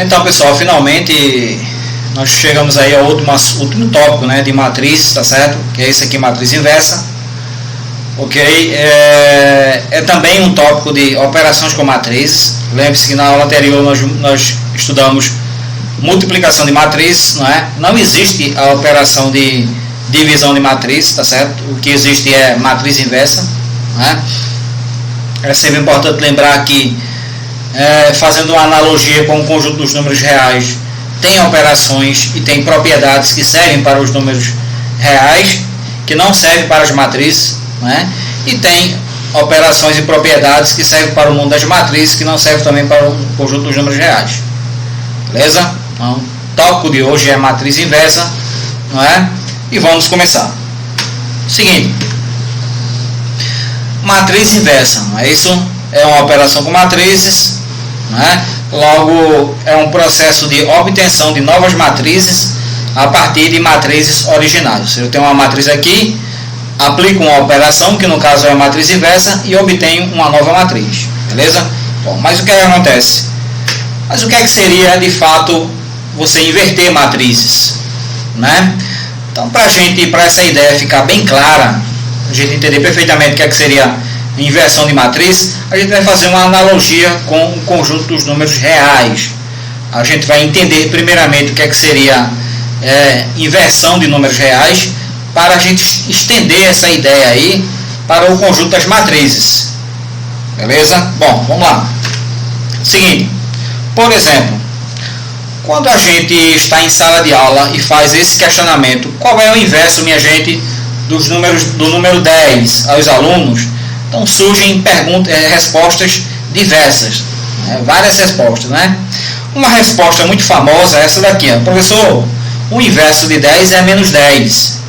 Então, pessoal, finalmente nós chegamos aí ao último tópico, né, de matrizes, tá certo? Que é esse aqui, matriz inversa. Ok? É também um tópico de operações com matrizes. Lembre-se que na aula anterior nós estudamos multiplicação de matrizes, não é? Não existe a operação de divisão de matrizes, tá certo? O que existe é matriz inversa, não é? É sempre importante lembrar que, fazendo uma analogia com o conjunto dos números reais, tem operações e tem propriedades que servem para os números reais, que não servem para as matrizes, né? E tem operações e propriedades que servem para o mundo das matrizes, que não servem também para o conjunto dos números reais. Beleza? Então, o tópico de hoje é matriz inversa, não é? E vamos começar. Seguinte, matriz inversa, não é isso? É uma operação com matrizes, não é? Logo, é um processo de obtenção de novas matrizes a partir de matrizes originais. Eu tenho uma matriz aqui, aplico uma operação, que no caso é a matriz inversa, e obtenho uma nova matriz. Beleza? Bom, mas o que acontece? Mas o que é que seria, de fato, você inverter matrizes, né? Então, para essa ideia ficar bem clara, a gente entender perfeitamente o que é que seria inversão de matriz, a gente vai fazer uma analogia com o conjunto dos números reais. A gente vai entender primeiramente o que é que seria inversão de números reais, para a gente estender essa ideia aí para o conjunto das matrizes. Beleza? Bom, vamos lá. Seguinte, por exemplo, quando a gente está em sala de aula e faz esse questionamento, qual é o inverso, minha gente, do número 10 aos alunos, então surgem respostas diversas, né? Várias respostas, né? Uma resposta muito famosa é essa daqui, ó. Professor, o inverso de 10 é menos 10,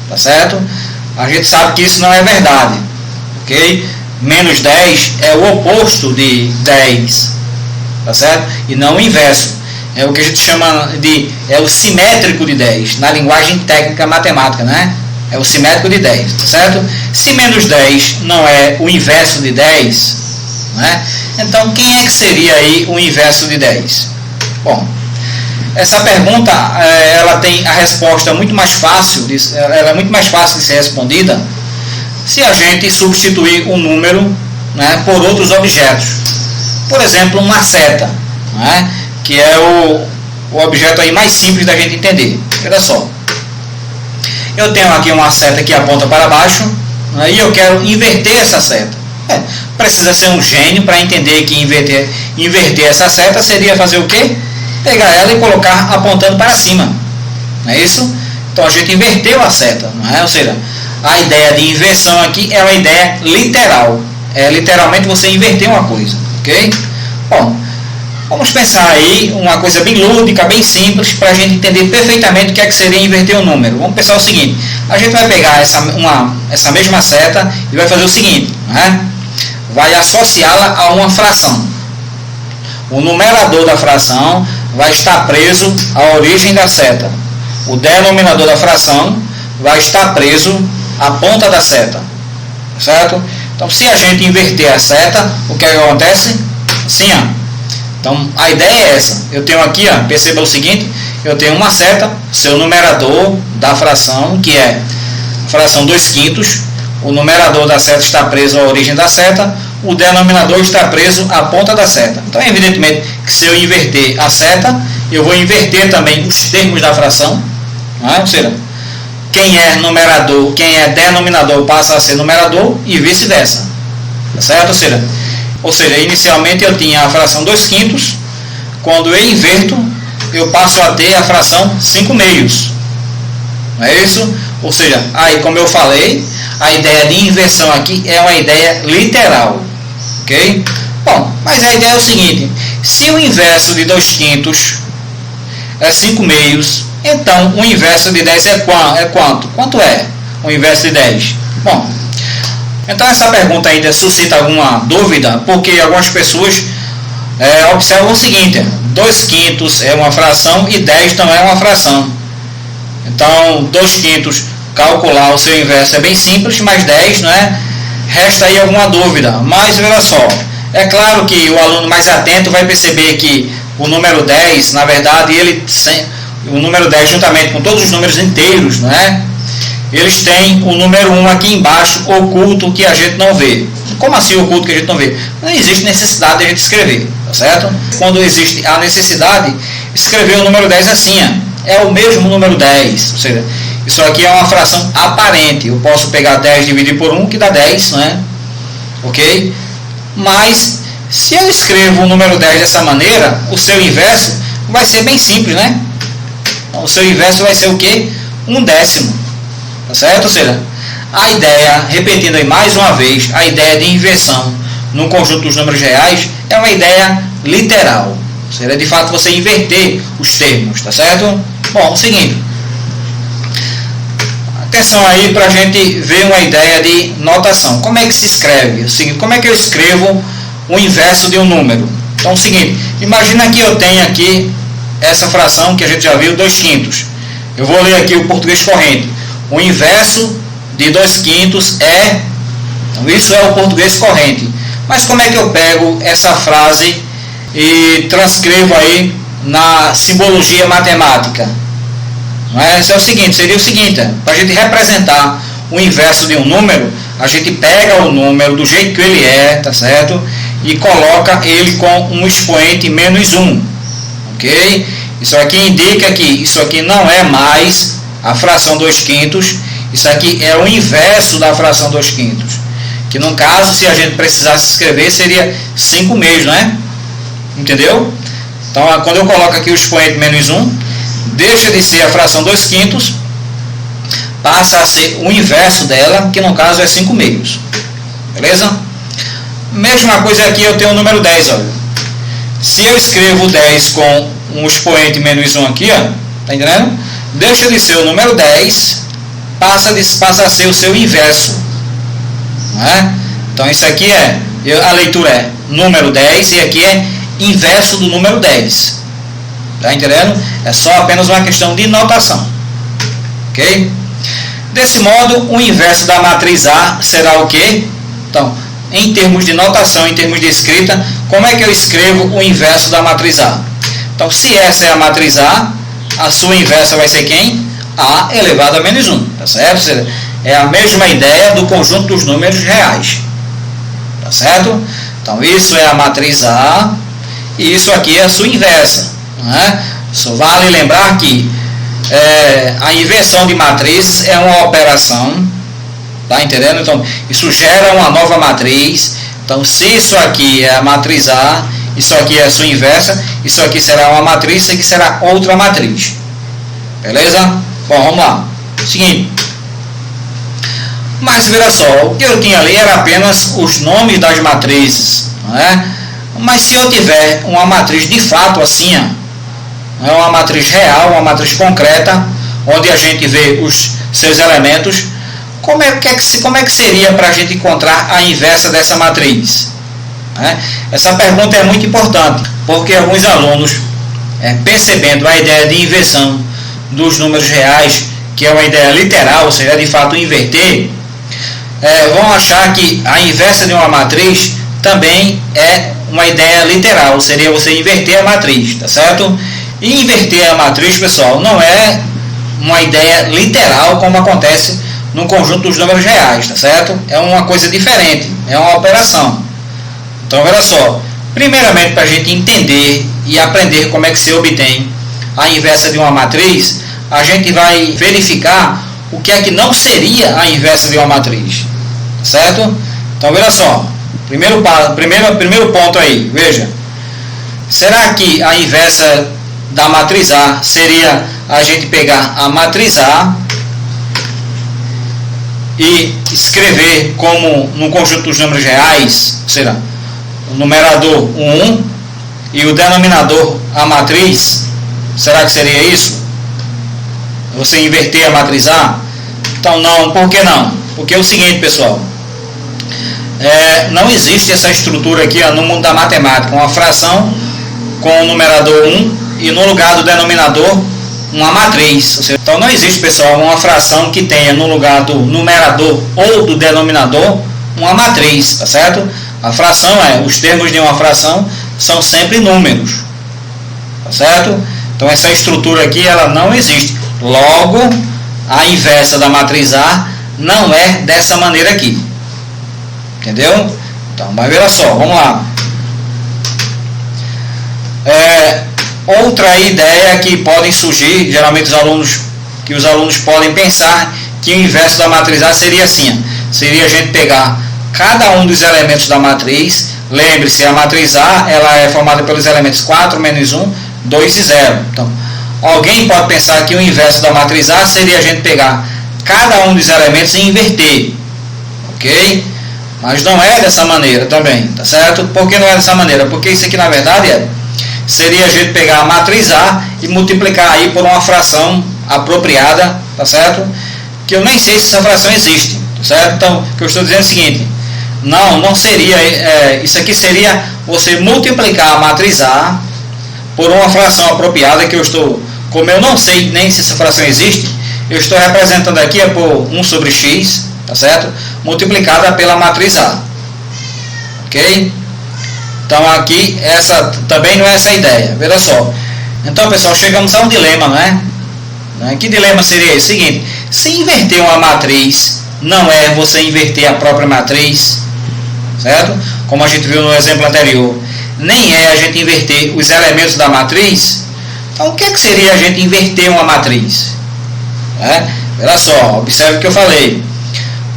tá certo? A gente sabe que isso não é verdade, ok? Menos 10 é o oposto de 10, tá certo? E não o inverso. É o que a gente chama é o simétrico de 10, na linguagem técnica matemática, né? É o simétrico de 10, tá certo? Se menos 10 não é o inverso de 10, né? Então quem é que seria aí o inverso de 10? Bom, essa pergunta ela tem a resposta muito mais fácil, ela é muito mais fácil de ser respondida se a gente substituir um número, né, por outros objetos. Por exemplo, uma seta, né, que é o objeto aí mais simples da gente entender. Olha só. Eu tenho aqui uma seta que aponta para baixo, né, e eu quero inverter essa seta. Precisa ser um gênio para entender que inverter essa seta seria fazer o quê? Pegar ela e colocar apontando para cima. Não é isso? Então a gente inverteu a seta, não é? Ou seja, a ideia de inversão aqui é uma ideia literal. É literalmente você inverter uma coisa, ok? Bom, vamos pensar aí uma coisa bem lúdica, bem simples, para a gente entender perfeitamente o que é que seria inverter um número. Vamos pensar o seguinte: a gente vai pegar essa mesma seta e vai fazer o seguinte, né? Vai associá-la a uma fração. O numerador da fração vai estar preso à origem da seta. O denominador da fração vai estar preso à ponta da seta. Certo? Então, se a gente inverter a seta, o que acontece? Assim, ó. Então, a ideia é essa. Eu tenho aqui, ó, perceba o seguinte: eu tenho uma seta, seu numerador da fração, que é a fração 2/5. O numerador da seta está preso à origem da seta, o denominador está preso à ponta da seta. Então, evidentemente, que se eu inverter a seta, eu vou inverter também os termos da fração, não é? Ou seja, quem é numerador, quem é denominador passa a ser numerador e vice-versa, tá certo? Ou seja, inicialmente eu tinha a fração 2/5, quando eu inverto, eu passo a ter a fração 5/2. Não é isso? Ou seja, aí, como eu falei, a ideia de inversão aqui é uma ideia literal, ok? Bom, mas a ideia é o seguinte: se o inverso de 2/5 é 5/2, então o inverso de 10 é quanto? Quanto é o inverso de 10? Bom, então essa pergunta ainda suscita alguma dúvida, porque algumas pessoas observam o seguinte: 2/5 é uma fração e 10 não é uma fração. Então, 2/5, calcular o seu inverso é bem simples, mas 10, não é? Resta aí alguma dúvida. Mas, olha só, é claro que o aluno mais atento vai perceber que o número 10, na verdade, o número 10 juntamente com todos os números inteiros, não é? Eles têm o número 1 aqui embaixo, oculto, que a gente não vê. Como assim oculto que a gente não vê? Não existe necessidade de a gente escrever, tá certo? Quando existe a necessidade, escrever o número 10 assim, é o mesmo número 10, ou seja, isso aqui é uma fração aparente. Eu posso pegar 10 e dividir por 1, que dá 10, não é? Ok? Mas, se eu escrevo o número 10 dessa maneira, o seu inverso vai ser bem simples, né? O seu inverso vai ser o quê? 1/10. Tá certo? Ou seja, a ideia, repetindo aí mais uma vez, a ideia de inversão no conjunto dos números reais é uma ideia literal. Seria de fato você inverter os termos, tá certo? Bom, o seguinte. Atenção aí para a gente ver uma ideia de notação. Como é que se escreve? O seguinte, como é que eu escrevo o inverso de um número? Então, é o seguinte, imagina que eu tenho aqui essa fração que a gente já viu, 2/5. Eu vou ler aqui o português corrente. O inverso de 2/5 é... Então, isso é o português corrente. Mas como é que eu pego essa frase e transcrevo aí na simbologia matemática? Mas é o seguinte, seria o seguinte, para a gente representar o inverso de um número, a gente pega o número do jeito que ele é, tá certo? E coloca ele com um expoente -1, ok? Isso aqui indica que isso aqui não é mais a fração 2/5, isso aqui é o inverso da fração 2/5, que no caso, se a gente precisasse escrever, seria 5/2, não é? Entendeu? Então, quando eu coloco aqui o expoente -1, deixa de ser a fração 2/5, passa a ser o inverso dela, que no caso é 5/2. Beleza? Mesma coisa aqui, eu tenho o número 10, olha. Se eu escrevo 10 com um expoente -1 aqui, ó, tá entendendo? Deixa de ser o número 10, passa a ser o seu inverso. Não é? Então isso aqui a leitura é número 10 e aqui é inverso do número 10. Tá entendendo? É só apenas uma questão de notação. Ok? Desse modo, o inverso da matriz A será o quê? Então, em termos de notação, em termos de escrita, como é que eu escrevo o inverso da matriz A? Então, se essa é a matriz A, a sua inversa vai ser quem? A elevado a -1, tá certo? Ou seja, é a mesma ideia do conjunto dos números reais, tá certo? Então, isso é a matriz A e isso aqui é a sua inversa, não é? Só vale lembrar que a inversão de matrizes é uma operação, tá entendendo? Então, isso gera uma nova matriz. Então, se isso aqui é a matriz A, isso aqui é a sua inversa, isso aqui será uma matriz, isso aqui será outra matriz. Beleza? Bom, vamos lá. Seguinte. Mas, veja só, o que eu tinha ali era apenas os nomes das matrizes, não é? Mas se eu tiver uma matriz de fato assim, é uma matriz real, uma matriz concreta, onde a gente vê os seus elementos, como é que seria para a gente encontrar a inversa dessa matriz? Essa pergunta é muito importante, porque alguns alunos, percebendo a ideia de inversão dos números reais, que é uma ideia literal, ou seja, de fato inverter, vão achar que a inversa de uma matriz também é uma ideia literal, seria você inverter a matriz, tá certo? E inverter a matriz, pessoal, não é uma ideia literal como acontece no conjunto dos números reais, tá certo? É uma coisa diferente, é uma operação. Então, olha só, primeiramente, para a gente entender e aprender como é que se obtém a inversa de uma matriz, a gente vai verificar o que é que não seria a inversa de uma matriz, certo? Então, olha só, primeiro ponto aí, veja, será que a inversa da matriz A seria a gente pegar a matriz A e escrever como no conjunto dos números reais, ou seja, o numerador 1 e o denominador a matriz? Será que seria isso? Você inverter a matriz A? Então não, por que não? Porque é o seguinte, pessoal, não existe essa estrutura aqui no mundo da matemática, uma fração com o numerador 1 e no lugar do denominador uma matriz. Então não existe, pessoal, uma fração que tenha no lugar do numerador ou do denominador uma matriz, tá certo? A fração os termos de uma fração são sempre números, tá certo? Então essa estrutura aqui ela não existe. Logo, a inversa da matriz A não é dessa maneira aqui. Entendeu? Então, mas veja só, vamos lá. Outra ideia que podem surgir, geralmente os alunos podem pensar que o inverso da matriz A seria assim. Seria a gente pegar cada um dos elementos da matriz. Lembre-se, a matriz A ela é formada pelos elementos 4, menos 1, 2 e 0. Então, alguém pode pensar que o inverso da matriz A seria a gente pegar cada um dos elementos e inverter. Ok? Mas não é dessa maneira também, tá certo? Por que não é dessa maneira? Porque isso aqui na verdade seria a gente pegar a matriz A e multiplicar aí por uma fração apropriada, tá certo? Que eu nem sei se essa fração existe, tá certo? Então, o que eu estou dizendo é o seguinte: não seria, isso aqui seria você multiplicar a matriz A por uma fração apropriada que eu estou, como eu não sei nem se essa fração existe, eu estou representando aqui por 1 sobre x, tá certo? Multiplicada pela matriz A, ok? Então aqui, essa também não é essa a ideia, veja só. Então pessoal, chegamos a um dilema, não é? Que dilema seria esse? Seguinte, se inverter uma matriz, não é você inverter a própria matriz, certo? Como a gente viu no exemplo anterior, nem é a gente inverter os elementos da matriz. Então o que seria a gente inverter uma matriz? Veja só, observe o que eu falei.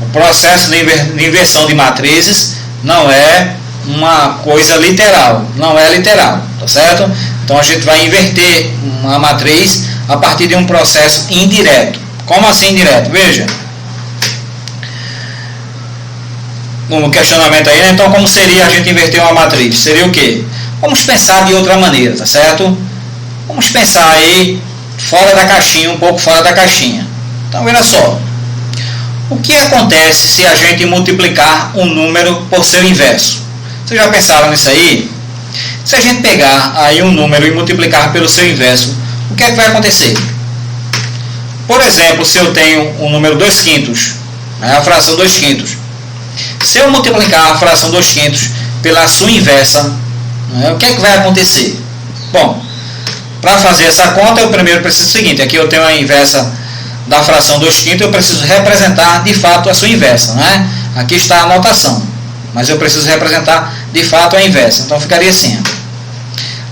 O processo de inversão de matrizes não é uma coisa literal, não é literal, tá certo? Então a gente vai inverter uma matriz a partir de um processo indireto. Como assim indireto? Veja, no questionamento aí, né? Então como seria a gente inverter uma matriz? Seria o quê? Vamos pensar de outra maneira, tá certo? Vamos pensar aí fora da caixinha, um pouco fora da caixinha. Então veja só, o que acontece se a gente multiplicar um número por seu inverso? Vocês já pensaram nisso aí? Se a gente pegar aí um número e multiplicar pelo seu inverso, o que é que vai acontecer? Por exemplo, se eu tenho o número 2/5, a fração 2/5, se eu multiplicar a fração 2/5 pela sua inversa, o que é que vai acontecer? Bom, para fazer essa conta, eu primeiro preciso do seguinte: aqui eu tenho a inversa da fração 2/5, eu preciso representar de fato a sua inversa, né? Aqui está a notação, mas eu preciso representar de fato a inversa. Então ficaria assim: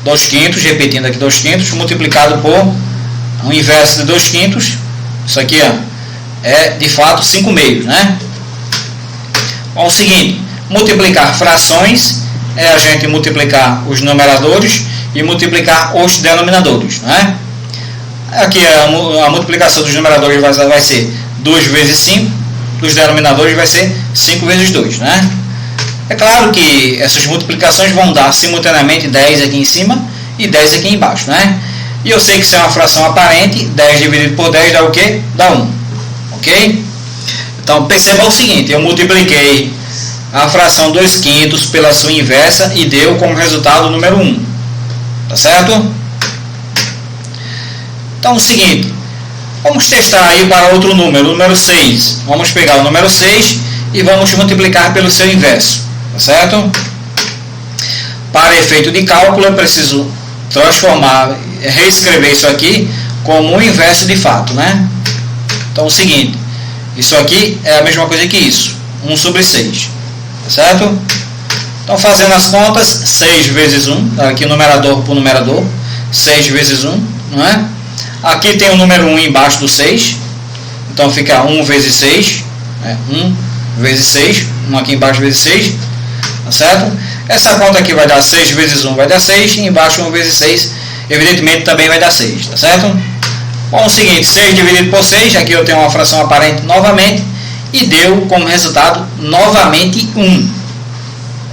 2/5, repetindo aqui 2/5, multiplicado por o inverso de 2/5, isso aqui é de fato 5/2, né? Bom, o seguinte, multiplicar frações é a gente multiplicar os numeradores e multiplicar os denominadores, né? Aqui a multiplicação dos numeradores vai ser 2 vezes 5, dos denominadores vai ser 5 vezes 2, né? É claro que essas multiplicações vão dar simultaneamente 10 aqui em cima e 10 aqui embaixo, né? E eu sei que isso é uma fração aparente, 10 dividido por 10 dá o quê? Dá 1, ok? Então perceba o seguinte, eu multipliquei a fração 2/5 pela sua inversa e deu como resultado o número 1, tá certo? Então, o seguinte, vamos testar aí para outro número, o número 6. Vamos pegar o número 6 e vamos multiplicar pelo seu inverso, tá certo? Para efeito de cálculo, eu preciso transformar, reescrever isso aqui como o inverso de fato, né? Então, o seguinte, isso aqui é a mesma coisa que isso, 1 sobre 6, tá certo? Então, fazendo as contas, 6 vezes 1, aqui numerador por numerador, 6 vezes 1, não é? Aqui tem o número 1 embaixo do 6, então fica 1 vezes 6, 1 vezes 6, 1 aqui embaixo vezes 6, tá certo? Essa conta aqui vai dar 6 vezes 1 vai dar 6, e embaixo 1 vezes 6, evidentemente também vai dar 6, tá certo? Bom, o seguinte, 6 dividido por 6, aqui eu tenho uma fração aparente novamente, e deu como resultado novamente 1,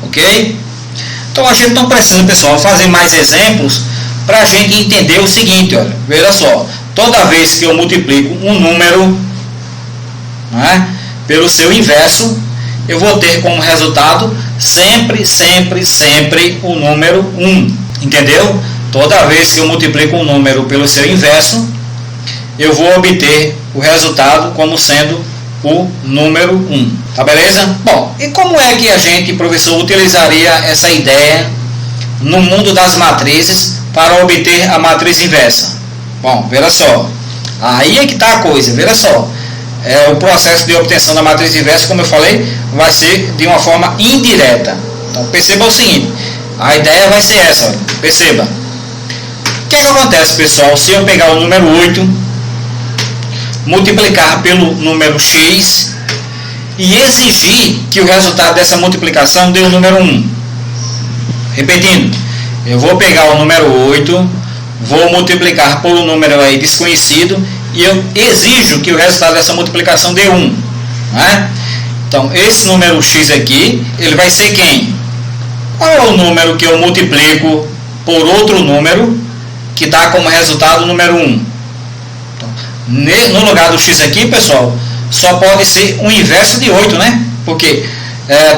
ok? Então a gente não precisa, pessoal, fazer mais exemplos para a gente entender o seguinte, olha, veja só, toda vez que eu multiplico um número, né, pelo seu inverso, eu vou ter como resultado sempre o número 1, entendeu? Toda vez que eu multiplico um número pelo seu inverso, eu vou obter o resultado como sendo o número 1, tá beleza? Bom, e como é que a gente, professor, utilizaria essa ideia no mundo das matrizes para obter a matriz inversa? Bom, veja só. Aí é que está a coisa, veja só. O processo de obtenção da matriz inversa, como eu falei, vai ser de uma forma indireta. Então perceba o seguinte, a ideia vai ser essa, olha, perceba. O que acontece, pessoal, se eu pegar o número 8, multiplicar pelo número x e exigir que o resultado dessa multiplicação dê o número 1? Repetindo, eu vou pegar o número 8, vou multiplicar por um número aí desconhecido e eu exijo que o resultado dessa multiplicação dê 1. Né? Então, esse número x aqui, ele vai ser quem? Qual é o número que eu multiplico por outro número que dá como resultado o número 1? Então, no lugar do x aqui, pessoal, só pode ser o inverso de 8, né? Porque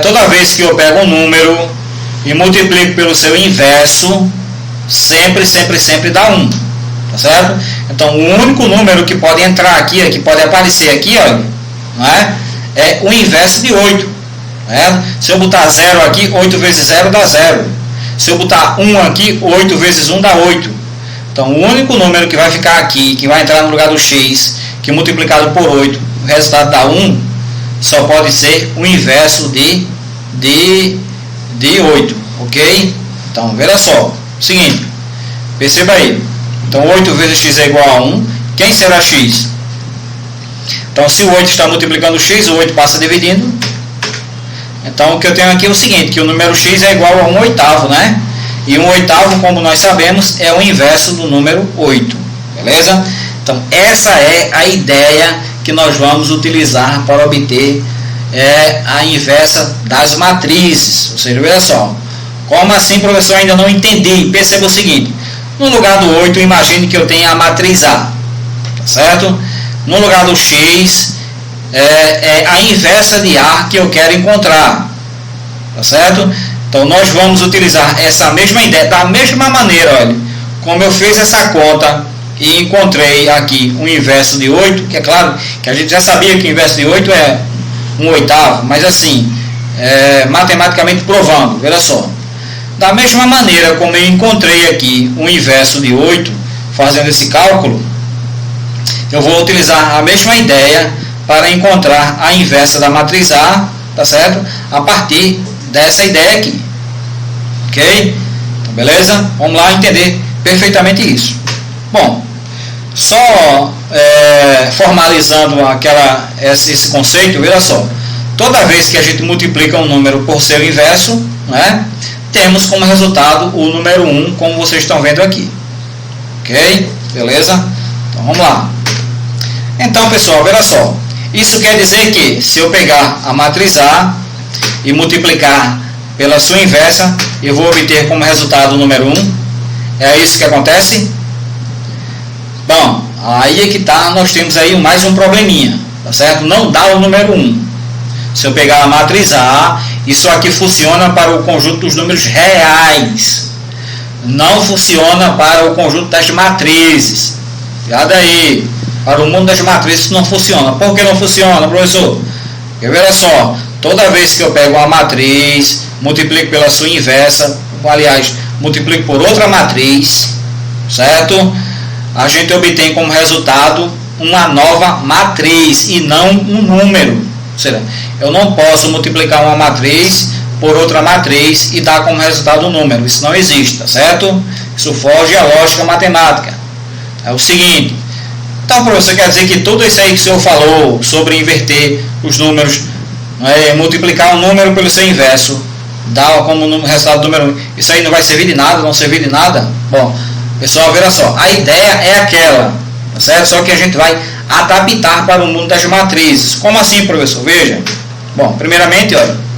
toda vez que eu pego um número e multiplico pelo seu inverso, sempre dá 1. Tá certo? Então, o único número que pode entrar aqui, que pode aparecer aqui, olha, não é o inverso de 8. Né? Se eu botar 0 aqui, 8 vezes 0 dá 0. Se eu botar 1 aqui, 8 vezes 1 dá 8. Então, o único número que vai ficar aqui, que vai entrar no lugar do x, que multiplicado por 8, o resultado dá 1, só pode ser o inverso de 8. Ok? Então, veja só. Seguinte, perceba aí. Então, 8 vezes x é igual a 1. Quem será x? Então, se o 8 está multiplicando o x, o 8 passa dividindo. Então, o que eu tenho aqui é o seguinte, que o número x é igual a 1/8, né? E 1/8, como nós sabemos, é o inverso do número 8. Beleza? Então, essa é a ideia que nós vamos utilizar para obter a inversa das matrizes. Ou seja, veja só. Como assim, professor? Ainda não entendi. Perceba o seguinte. No lugar do 8, imagine que eu tenha a matriz A. Tá certo? No lugar do x, é a inversa de A que eu quero encontrar. Tá certo? Então, nós vamos utilizar essa mesma ideia, da mesma maneira, olha, como eu fiz essa conta e encontrei aqui o inverso de 8, que é claro que a gente já sabia que o inverso de 8 é 1/8, mas assim, matematicamente provando, veja só. Da mesma maneira como eu encontrei aqui o inverso de 8, fazendo esse cálculo, eu vou utilizar a mesma ideia para encontrar a inversa da matriz A, tá certo? A partir dessa ideia aqui. Ok? Então, beleza? Vamos lá entender perfeitamente isso. Bom, só formalizando esse conceito, veja só. Toda vez que a gente multiplica um número por seu inverso, né, temos como resultado o número 1, como vocês estão vendo aqui. Ok? Beleza? Então, vamos lá. Então, pessoal, veja só. Isso quer dizer que, se eu pegar a matriz A e multiplicar pela sua inversa, eu vou obter como resultado o número 1. É isso que acontece? Bom, aí é que tá, nós temos aí mais um probleminha, tá certo? Não dá o número 1. Se eu pegar a matriz A, isso aqui funciona para o conjunto dos números reais. Não funciona para o conjunto das matrizes. Cuidado aí. Para o mundo das matrizes não funciona. Por que não funciona, professor? Porque veja só, toda vez que eu pego uma matriz, multiplico pela sua inversa, aliás, multiplico por outra matriz, certo? A gente obtém como resultado uma nova matriz e não um número. Ou seja, eu não posso multiplicar uma matriz por outra matriz e dar como resultado um número. Isso não existe, tá certo? Isso foge à lógica matemática. É o seguinte. Então, professor, quer dizer que tudo isso aí que o senhor falou sobre inverter os números, multiplicar um número pelo seu inverso, dar como resultado do número 1, isso aí não vai servir de nada, não servir de nada? Bom, pessoal, veja só, a ideia é aquela, tá certo? Só que a gente vai adaptar para o mundo das matrizes. Como assim, professor? Veja. Bom, primeiramente, olha,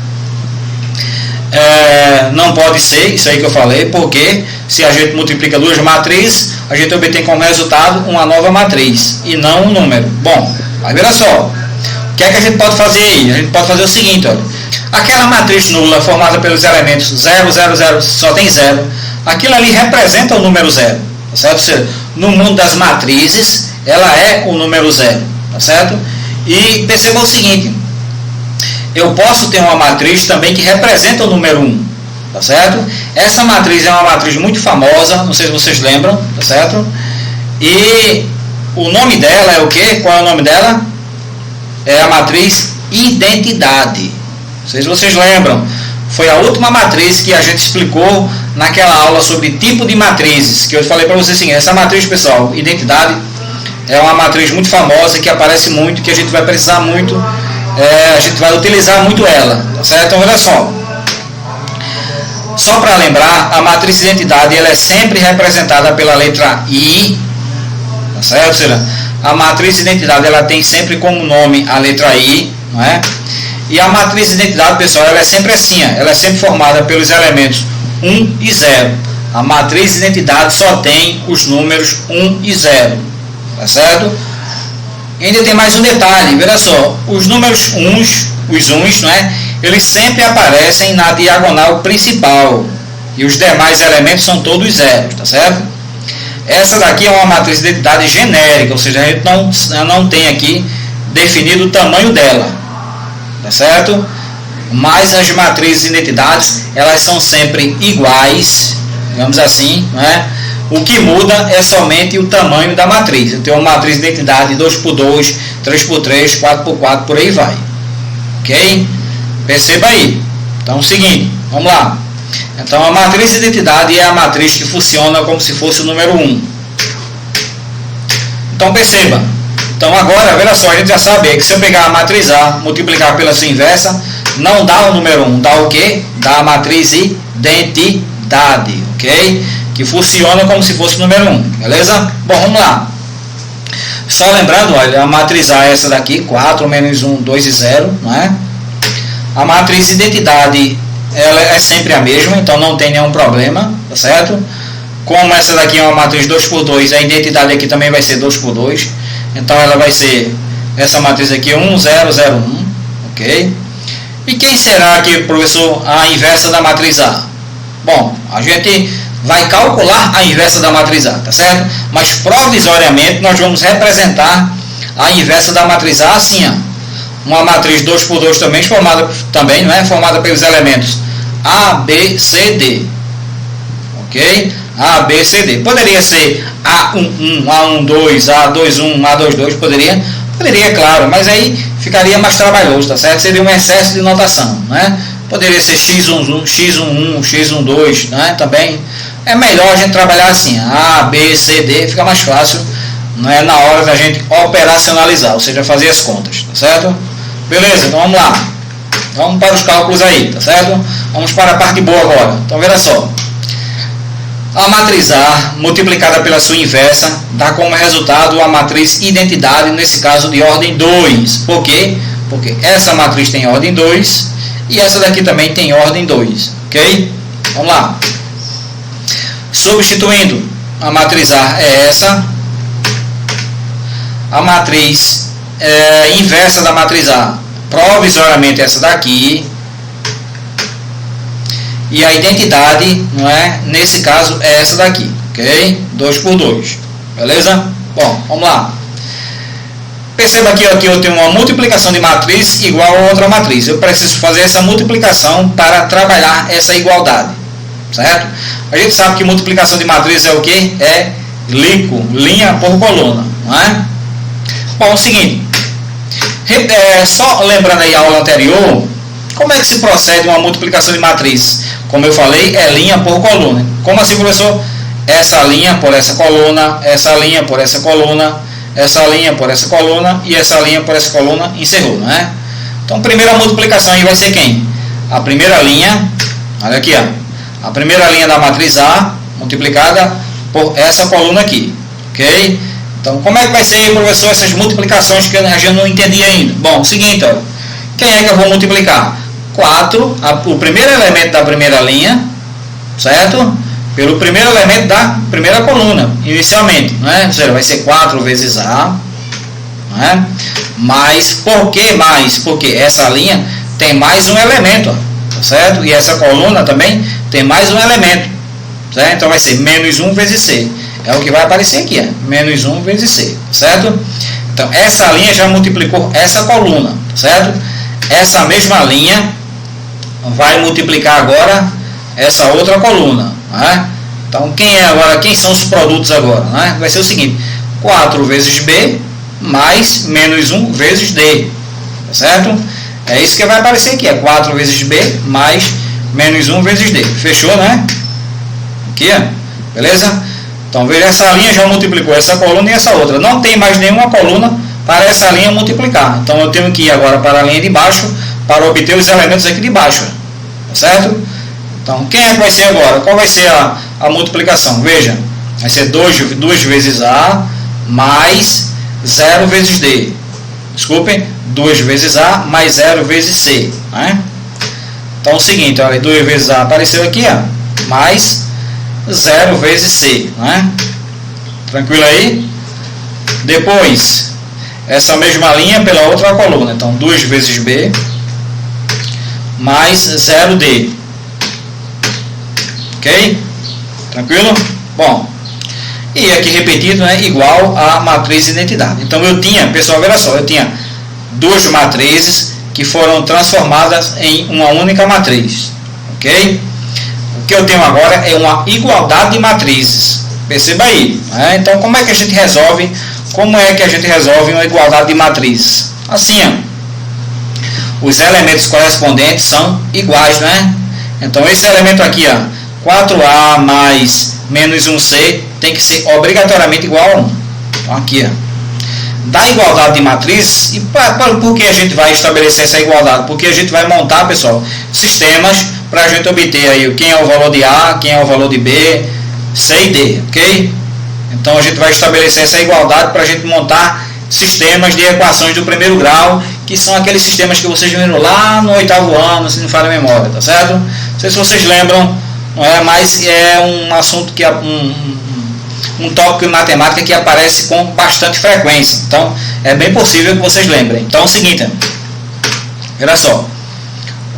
não pode ser isso aí que eu falei, porque se a gente multiplica duas matrizes, a gente obtém como resultado uma nova matriz e não um número. Bom, mas veja só, o que é que a gente pode fazer aí? A gente pode fazer o seguinte, olha, aquela matriz nula formada pelos elementos 0, 0, 0, só tem 0, aquilo ali representa o número 0, tá certo? Ou seja, no mundo das matrizes, ela é o número 0, tá certo? E perceba o seguinte, eu posso ter uma matriz também que representa o número 1, tá certo? Essa matriz é uma matriz muito famosa, não sei se vocês lembram, tá certo? E o nome dela é o quê? Qual é o nome dela? É a matriz identidade. Não sei se vocês lembram. Foi a última matriz que a gente explicou naquela aula sobre tipo de matrizes, que eu falei para vocês assim, essa matriz, pessoal, identidade, é uma matriz muito famosa, que aparece muito, que a gente vai precisar muito, a gente vai utilizar muito ela, tá certo? Então, olha só para lembrar, a matriz de identidade, ela é sempre representada pela letra I, tá certo? Ou seja, a matriz de identidade, ela tem sempre como nome a letra I, não é? E a matriz de identidade, pessoal, ela é sempre assim, ela é sempre formada pelos elementos 1 e 0. A matriz de identidade só tem os números 1 e 0, tá certo? E ainda tem mais um detalhe, veja só, os números os uns, não é? Eles sempre aparecem na diagonal principal, e os demais elementos são todos zeros, tá certo? Essa daqui é uma matriz de identidade genérica, ou seja, a gente não tem aqui definido o tamanho dela, tá certo? Mas as matrizes de identidades, elas são sempre iguais, digamos assim, né? O que muda é somente o tamanho da matriz. Eu tenho uma matriz de identidade 2x2, 3x3, 4x4, por aí vai. Ok? Perceba aí. Então, o seguinte, vamos lá. Então, a matriz de identidade é a matriz que funciona como se fosse o número 1. Então, perceba. Então, agora, veja só, a gente já sabe que se eu pegar a matriz A, multiplicar pela sua inversa, não dá o número 1, dá o quê? Dá a matriz identidade, ok? Que funciona como se fosse o número 1, beleza? Bom, vamos lá. Só lembrando, olha, a matriz A é essa daqui, 4 menos 1, 2 e 0, não é? A matriz identidade, ela é sempre a mesma, então não tem nenhum problema, tá certo? Como essa daqui é uma matriz 2x2, a identidade aqui também vai ser 2x2, então ela vai ser essa matriz aqui 1, 0, 0, 1, ok? E quem será que, professor, a inversa da matriz A? Bom, a gente vai calcular a inversa da matriz A, tá certo? Mas provisoriamente nós vamos representar a inversa da matriz A assim, ó. Uma matriz 2x2 também, não é? Formada pelos elementos A, B, C, D. Ok? A, B, C, D. Poderia ser A11, A12, A21, A22, poderia? Poderia, claro, mas aí ficaria mais trabalhoso, tá certo? Seria um excesso de notação, né? Poderia ser X11, X11, X12, né? Também é melhor a gente trabalhar assim, A, B, C, D, fica mais fácil, né? Na hora da gente operacionalizar, ou seja, fazer as contas, tá certo? Beleza, então vamos lá. Vamos para os cálculos aí, tá certo? Vamos para a parte boa agora. Então, veja só. A matriz A, multiplicada pela sua inversa, dá como resultado a matriz identidade, nesse caso de ordem 2. Por quê? Porque essa matriz tem ordem 2 e essa daqui também tem ordem 2. Ok? Vamos lá. Substituindo, a matriz A é essa. A matriz inversa da matriz A, provisoriamente essa daqui. E a identidade, não é? Nesse caso, é essa daqui, ok? 2x2, beleza? Bom, vamos lá. Perceba que aqui eu tenho uma multiplicação de matriz igual a outra matriz. Eu preciso fazer essa multiplicação para trabalhar essa igualdade, certo? A gente sabe que multiplicação de matriz é o que? É LICO, linha por coluna, não é? Bom, é o seguinte. Só lembrando aí a aula anterior, como é que se procede uma multiplicação de matriz? Como eu falei, é linha por coluna. Como assim, professor? Essa linha por essa coluna, essa linha por essa coluna, essa linha por essa coluna e essa linha por essa coluna, encerrou, não é? Então, a primeira multiplicação aí vai ser quem? A primeira linha, olha aqui, ó. A primeira linha da matriz A multiplicada por essa coluna aqui, ok? Então, como é que vai ser, professor, essas multiplicações que a gente não entendi ainda? Bom, o seguinte, ó. Quem é que eu vou multiplicar? 4, o primeiro elemento da primeira linha, certo? Pelo primeiro elemento da primeira coluna, inicialmente, né? Ou seja, vai ser 4 vezes A, né? Mas, por que mais? Porque essa linha tem mais um elemento, ó, certo? E essa coluna também tem mais um elemento, certo? Então, vai ser menos 1 vezes C. É o que vai aparecer aqui, ó, menos 1 vezes C, certo? Então, essa linha já multiplicou essa coluna, certo? Essa mesma linha vai multiplicar agora essa outra coluna, né? Então quem são os produtos agora, né? Vai ser o seguinte: 4 vezes B mais menos 1 vezes D, tá certo? É isso que vai aparecer aqui, é 4 vezes B mais menos 1 vezes D. Fechou, né? Aqui, ó. Beleza? Então veja, essa linha já multiplicou essa coluna e essa outra. Não tem mais nenhuma coluna para essa linha multiplicar. Então eu tenho que ir agora para a linha de baixo para obter os elementos aqui de baixo. Tá certo? Então quem é que vai ser agora? Qual vai ser a multiplicação? Veja, vai ser 2 vezes A mais 0 vezes D. Desculpem, 2 vezes A mais 0 vezes C. Né? Então é o seguinte, olha, 2 vezes A apareceu aqui, ó, mais 0 vezes C. Né? Tranquilo aí? Depois, essa mesma linha pela outra coluna. Então 2 vezes B mais 0D. Ok? Tranquilo? Bom, e aqui repetido, né, igual a matriz de identidade. Então eu tinha, pessoal, olha só, eu tinha duas matrizes que foram transformadas em uma única matriz. Ok? O que eu tenho agora é uma igualdade de matrizes. Perceba aí. Né? Então como é que a gente resolve? Como é que a gente resolve uma igualdade de matrizes? Assim, ó. Os elementos correspondentes são iguais, né? Então esse elemento aqui, ó, 4A mais menos 1C tem que ser obrigatoriamente igual a 1. Então aqui, ó. Da igualdade de matrizes, e por que a gente vai estabelecer essa igualdade? Porque a gente vai montar, pessoal, sistemas para a gente obter aí quem é o valor de A, quem é o valor de B, C e D, ok? Então a gente vai estabelecer essa igualdade para a gente montar sistemas de equações do primeiro grau, que são aqueles sistemas que vocês viram lá no 8º ano, se não falha a memória, tá certo? Não sei se vocês lembram, não é? Mas é um assunto que um tópico em matemática que aparece com bastante frequência. Então é bem possível que vocês lembrem. Então é o seguinte, olha só,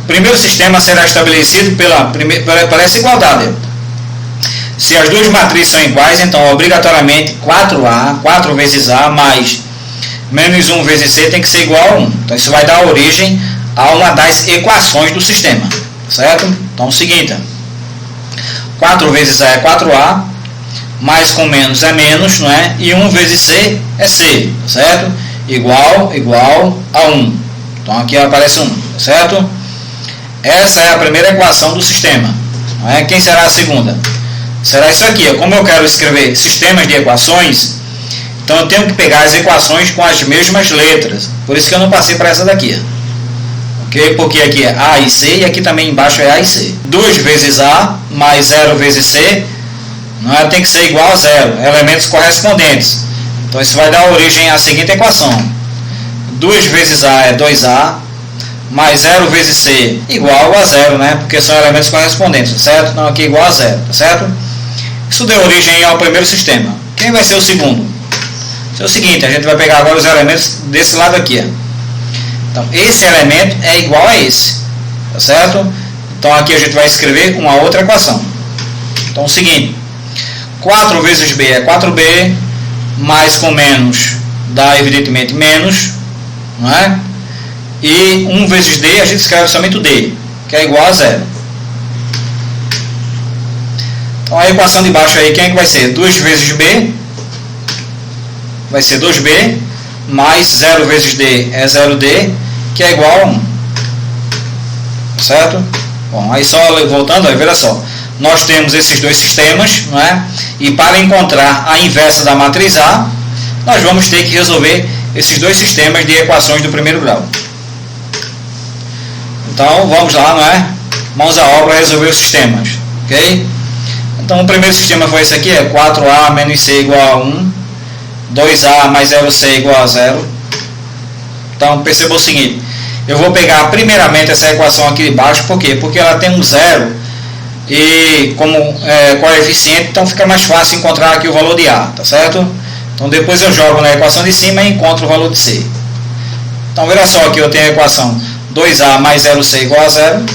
o primeiro sistema será estabelecido por essa igualdade. Se as duas matrizes são iguais, então obrigatoriamente 4A, 4 vezes A mais menos 1 vezes C tem que ser igual a 1. Então isso vai dar origem a uma das equações do sistema, certo? Então é o seguinte, 4 vezes A é 4A, mais com menos é menos, não é? E 1 vezes C é C, certo? Igual a 1. Então aqui aparece 1, certo? Essa é a primeira equação do sistema, não é? Quem será a segunda? Será isso aqui, ó. Como eu quero escrever sistemas de equações, então eu tenho que pegar as equações com as mesmas letras. Por isso que eu não passei para essa daqui, ok? Porque aqui é A e C e aqui também embaixo é A e C. 2 vezes A mais 0 vezes C, não é? Tem que ser igual a 0, elementos correspondentes. Então isso vai dar origem à seguinte equação: 2 vezes A é 2A, mais 0 vezes C igual a 0, né? Porque são elementos correspondentes, certo? Então aqui é igual a 0, tá certo? Isso deu origem ao primeiro sistema. Quem vai ser o segundo? É o seguinte, a gente vai pegar agora os elementos desse lado aqui, ó. Então esse elemento é igual a esse, tá certo? Então aqui a gente vai escrever uma outra equação. Então é o seguinte, 4 vezes B é 4B, mais com menos dá evidentemente menos, não é? E 1 vezes D a gente escreve somente o D, que é igual a 0. Então a equação de baixo aí, quem é que vai ser? 2 vezes B vai ser 2B, mais 0 vezes D é 0D, que é igual a 1. Certo? Bom, aí só voltando, aí, veja só. Nós temos esses dois sistemas, não é? E para encontrar a inversa da matriz A, nós vamos ter que resolver esses dois sistemas de equações do primeiro grau. Então, vamos lá, não é? Mãos à obra, resolver os sistemas, ok? Então, o primeiro sistema foi esse aqui, é 4A menos C igual a 1, 2A mais 0C igual a 0. Então, perceba o seguinte, eu vou pegar primeiramente essa equação aqui de baixo, por quê? Porque ela tem um 0 e como coeficiente, então fica mais fácil encontrar aqui o valor de A, tá certo? Então, depois eu jogo na equação de cima e encontro o valor de C. Então, veja só, aqui eu tenho a equação 2A mais 0C igual a 0,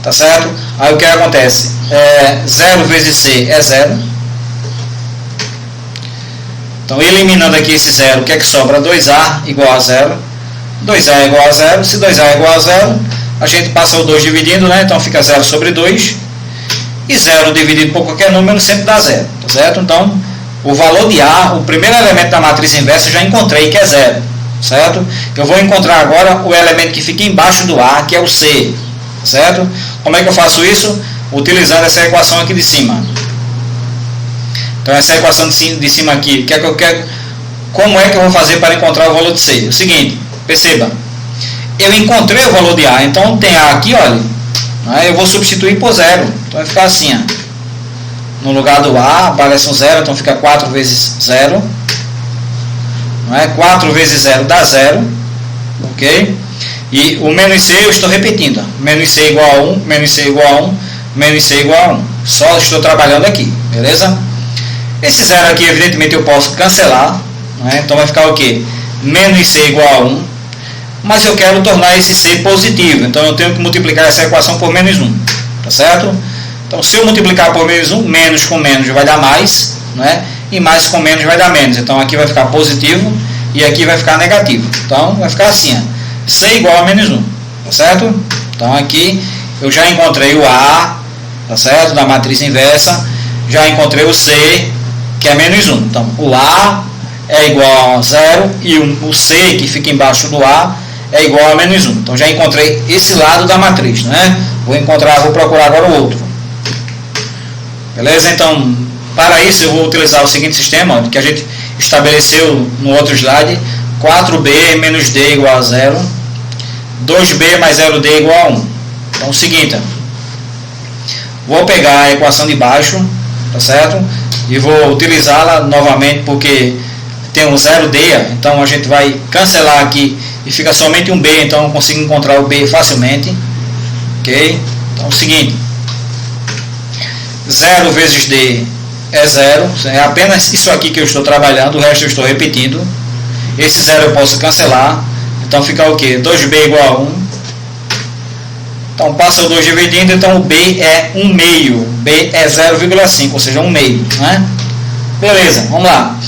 tá certo? Aí o que acontece? 0 vezes C é 0. Então, eliminando aqui esse 0, o que é que sobra? 2A igual a 0. 2A igual a 0. Se 2A igual a 0, a gente passa o 2 dividindo, né? Então fica 0 sobre 2. E 0 dividido por qualquer número sempre dá 0, tá certo? Então, o valor de A, o primeiro elemento da matriz inversa, já encontrei que é 0, certo? Eu vou encontrar agora o elemento que fica embaixo do A, que é o C, certo? Como é que eu faço isso? Utilizando essa equação aqui de cima. Então, essa equação de cima aqui, que é que eu quero, como é que eu vou fazer para encontrar o valor de C? O seguinte, perceba, eu encontrei o valor de A, então tem A aqui, olha, eu vou substituir por 0, então vai ficar assim, ó. No lugar do A aparece um 0, então fica 4 vezes 0, 4 vezes 0 dá 0, ok? E o menos C eu estou repetindo, menos C igual a 1, menos C igual a 1, menos C igual a 1, só estou trabalhando aqui, beleza? Esse 0 aqui, evidentemente, eu posso cancelar, então vai ficar o quê? Menos C igual a 1, mas eu quero tornar esse C positivo, então eu tenho que multiplicar essa equação por menos 1, tá certo? Então, se eu multiplicar por menos 1, menos com menos vai dar mais, e mais com menos vai dar menos. Então, aqui vai ficar positivo e aqui vai ficar negativo. Então, vai ficar assim, ó, C igual a menos 1, tá certo? Então, aqui eu já encontrei o A, tá certo? Da matriz inversa, já encontrei o C, que é menos 1. Então, o A é igual a 0 e o C, que fica embaixo do A, é igual a menos 1. Então, já encontrei esse lado da matriz, Vou procurar agora o outro. Beleza? Então, para isso eu vou utilizar o seguinte sistema, que a gente estabeleceu no outro slide: 4b menos d igual a 0, 2b mais 0d igual a 1. Então, é o seguinte, vou pegar a equação de baixo, tá certo? E vou utilizá-la novamente, porque tem um 0d, então a gente vai cancelar aqui e fica somente um b, então eu consigo encontrar o b facilmente, ok? Então, é o seguinte, 0 vezes d é 0, é apenas isso aqui que eu estou trabalhando, o resto eu estou repetindo. Esse 0 eu posso cancelar, então fica o que? 2b igual a 1. Então passa o 2 dividindo, então o b é 1 meio, b é 0,5, ou seja, 1 meio, Beleza, vamos lá.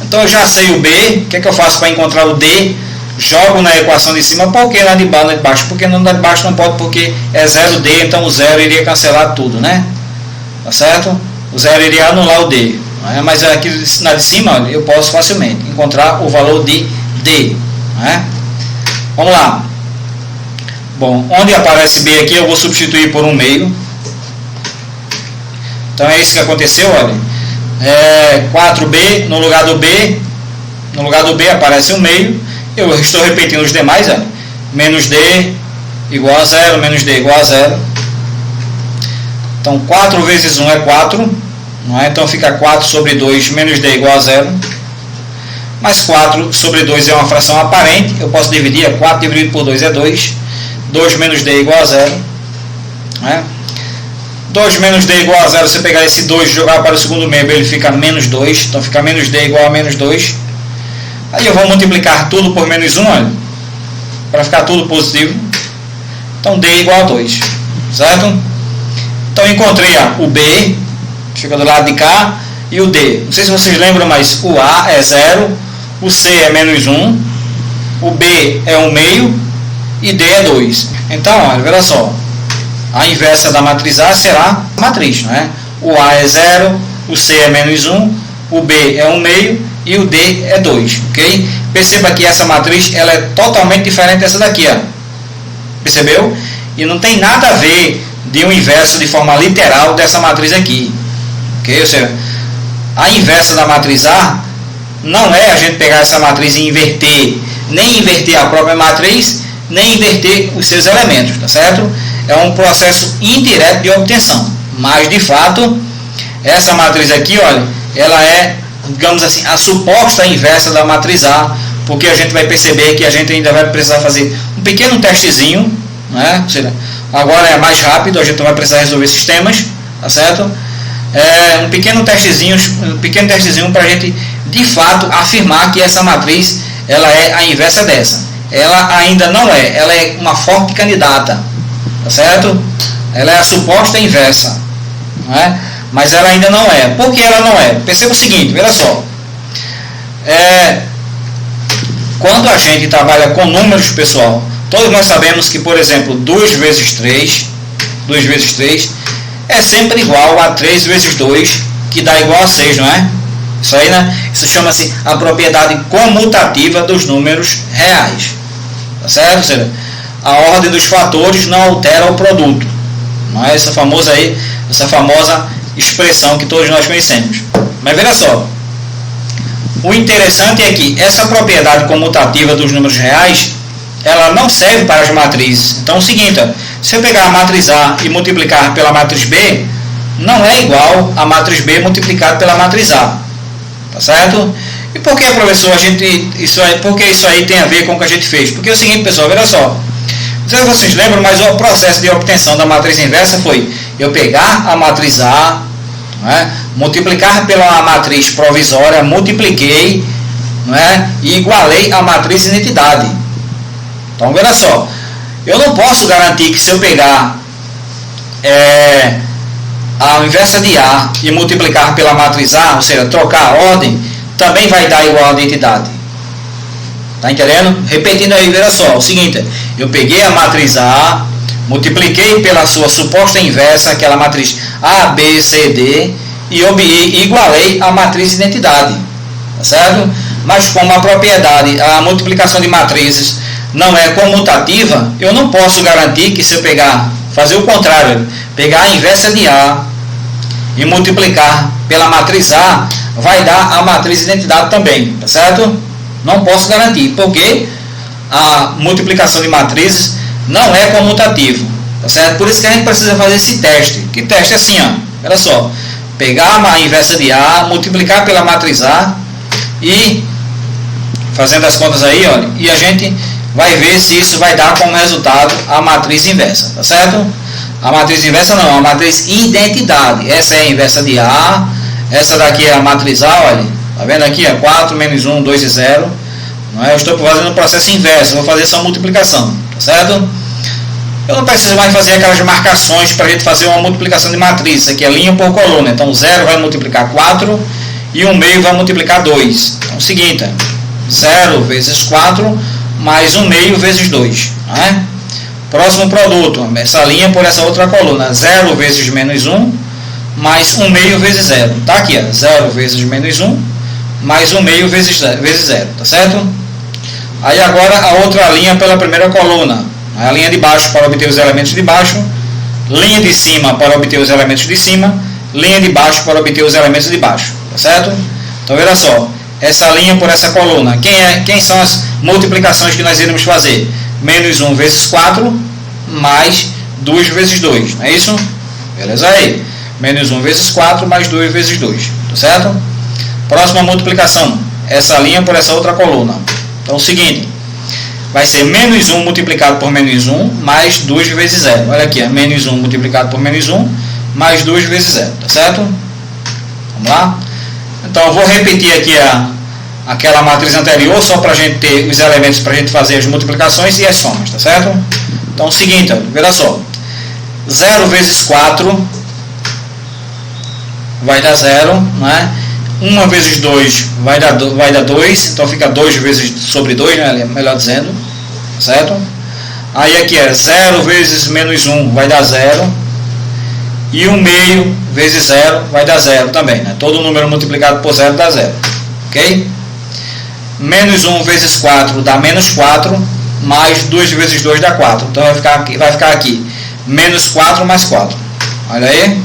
Então eu já sei o b, o que é que eu faço para encontrar o d? Jogo na equação de cima, por que na de baixo? Porque na de baixo não pode, porque é 0d, então o 0 iria cancelar tudo, Tá certo? O 0 iria anular o D. Mas aqui na de cima eu posso facilmente encontrar o valor de D. Vamos lá. Bom, onde aparece B aqui eu vou substituir por 1 meio. Então é isso que aconteceu, olha. 4B no lugar do B. No lugar do B aparece 1 meio. Eu estou repetindo os demais, olha. Menos D igual a 0, menos D igual a 0. Então, 4 vezes 1 é 4, Então, fica 4 sobre 2 menos d igual a 0. Mas 4 sobre 2 é uma fração aparente, eu posso dividir, 4 dividido por 2 é 2. 2 menos d igual a 0. 2 menos d igual a 0, se eu pegar esse 2 e jogar para o segundo membro, ele fica menos 2. Então, fica menos d igual a menos 2. Aí eu vou multiplicar tudo por menos 1, olha, para ficar tudo positivo. Então, d igual a 2, certo? Então, encontrei o B, que fica do lado de cá, e o D. Não sei se vocês lembram, mas o A é 0, o C é menos 1, o B é 1 meio e D é 2. Então, olha, veja só, a inversa da matriz A será a matriz, O A é 0, o C é menos 1, o B é 1 meio e o D é 2, ok? Perceba que essa matriz ela é totalmente diferente dessa daqui, ó. Percebeu? E não tem nada a ver de um inverso de forma literal dessa matriz aqui, ok? Ou seja, a inversa da matriz A não é a gente pegar essa matriz e inverter, nem inverter a própria matriz, nem inverter os seus elementos, tá certo? É um processo indireto de obtenção, mas de fato essa matriz aqui, olha, ela é, digamos assim, a suposta inversa da matriz A, porque a gente vai perceber que a gente ainda vai precisar fazer um pequeno testezinho, Ou seja, agora é mais rápido, a gente não vai precisar resolver sistemas, tá certo? Um pequeno testezinho para a gente de fato afirmar que essa matriz ela é a inversa dessa. Ela ainda não é, ela é uma forte candidata, tá certo? Ela é a suposta inversa, mas ela ainda não é. Por que ela não é? Perceba o seguinte, veja só. Quando a gente trabalha com números, pessoal, Todos nós sabemos que, por exemplo, 2 vezes 3 é sempre igual a 3 vezes 2, que dá igual a 6, não é? Isso aí, né? Isso chama-se a propriedade comutativa dos números reais. Tá certo? Ou seja, a ordem dos fatores não altera o produto. Não é essa famosa expressão que todos nós conhecemos. Mas veja só, o interessante é que essa propriedade comutativa dos números reais, ela não serve para as matrizes. Então é o seguinte, ó, se eu pegar a matriz A e multiplicar pela matriz B, não é igual a matriz B multiplicado pela matriz A. Tá certo? E por que, professor, porque isso aí tem a ver com o que a gente fez? Porque é o seguinte, pessoal, veja só. Não sei se vocês lembram, mas o processo de obtenção da matriz inversa foi eu pegar a matriz A, não é? Multiplicar pela matriz provisória, multipliquei, não é? E igualei a matriz identidade. Então, veja só, eu não posso garantir que se eu pegar a inversa de A e multiplicar pela matriz A, ou seja, trocar a ordem, também vai dar igual a identidade. Tá entendendo? Repetindo aí, veja só, o seguinte, eu peguei a matriz A, multipliquei pela sua suposta inversa, aquela matriz A, B, C, D, e igualei a matriz identidade. Tá certo? Mas como a propriedade, a multiplicação de matrizes não é comutativa, eu não posso garantir que se eu fazer o contrário, pegar a inversa de A e multiplicar pela matriz A, vai dar a matriz identidade também, tá certo? Não posso garantir, porque a multiplicação de matrizes não é comutativo, tá certo? Por isso que a gente precisa fazer esse teste. Que teste é assim, ó, olha só, pegar a inversa de A, multiplicar pela matriz A e fazendo as contas aí, olha, e a gente vai ver se isso vai dar como resultado a matriz inversa, tá certo? A matriz inversa não, a matriz identidade. Essa é a inversa de A, essa daqui é a matriz A, olha, tá vendo aqui? 4, menos 1, 2 e 0. Não é? Eu estou fazendo o processo inverso, vou fazer só multiplicação, tá certo? Eu não preciso mais fazer aquelas marcações para a gente fazer uma multiplicação de matriz. Isso aqui é linha por coluna, então 0 vai multiplicar 4 e 1 meio vai multiplicar 2. Então é o seguinte, 0 vezes 4 mais 1 meio vezes 2. Não é? Próximo produto, essa linha por essa outra coluna, 0 vezes menos 1 mais 1 meio vezes 0. Tá aqui, ó, 0 vezes menos 1 mais 1 meio vezes 0, tá certo? Aí agora a outra linha pela primeira coluna, a linha de baixo para obter os elementos de baixo, linha de cima para obter os elementos de cima, linha de baixo para obter os elementos de baixo, tá certo? Então veja só, essa linha por essa coluna, quem são as multiplicações que nós iremos fazer? Menos 1 vezes 4 mais 2 vezes 2, não é isso? Beleza aí, menos 1 vezes 4 mais 2 vezes 2, tá certo? Próxima multiplicação, essa linha por essa outra coluna. Então é o seguinte, vai ser menos 1 multiplicado por menos 1 mais 2 vezes 0. Olha aqui, menos 1 multiplicado por menos 1 mais 2 vezes 0, tá certo? Vamos lá? Então eu vou repetir aqui aquela matriz anterior, só para a gente ter os elementos para a gente fazer as multiplicações e as somas, tá certo? Então é o seguinte, veja só, 0 vezes 4 vai dar 0, não é? 1 vezes 2 vai dar 2, então fica 2 vezes sobre 2, né? Melhor dizendo, certo? Aí aqui é 0 vezes menos 1 vai dar 0, e 1 meio vezes 0 vai dar 0 também, né? Todo número multiplicado por 0 dá 0, ok? Menos 1 vezes 4 dá menos 4, mais 2 vezes 2 dá 4, então vai ficar aqui menos 4 mais 4, olha aí,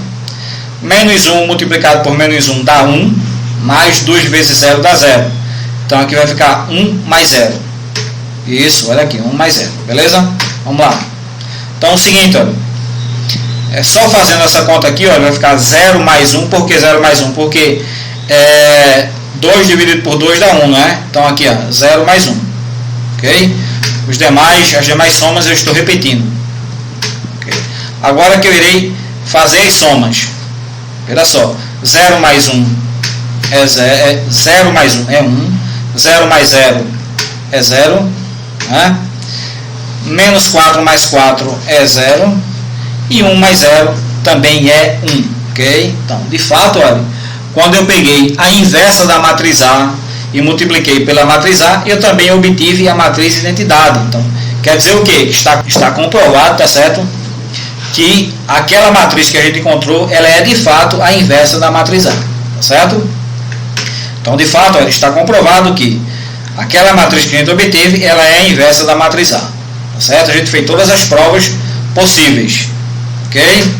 menos 1 multiplicado por menos 1 dá 1, mais 2 vezes 0 dá 0. Então aqui vai ficar 1 mais 0. Isso, olha aqui, 1 mais 0. Beleza? Vamos lá. Então é o seguinte, olha. É só fazendo essa conta aqui, olha, vai ficar 0 mais 1. Por que 0 mais 1? Porque 2 dividido por 2 dá 1, não é? Então aqui, ó, 0 mais 1. Ok? As demais somas eu estou repetindo. Okay? Agora que eu irei fazer as somas. Olha só. 0 mais 1 0 mais 1 é 1, 0 mais 0 é 0, né? Menos 4 mais 4 é 0, e 1 mais 0 também é 1, ok? Então, de fato, olha, quando eu peguei a inversa da matriz A e multipliquei pela matriz A, eu também obtive a matriz identidade. Então, Quer dizer o quê? Está comprovado, tá certo? Que aquela matriz que a gente encontrou, ela é de fato a inversa da matriz A, tá certo? Então, de fato, está comprovado que aquela matriz que a gente obteve, ela é a inversa da matriz A, tá certo? A gente fez todas as provas possíveis, ok?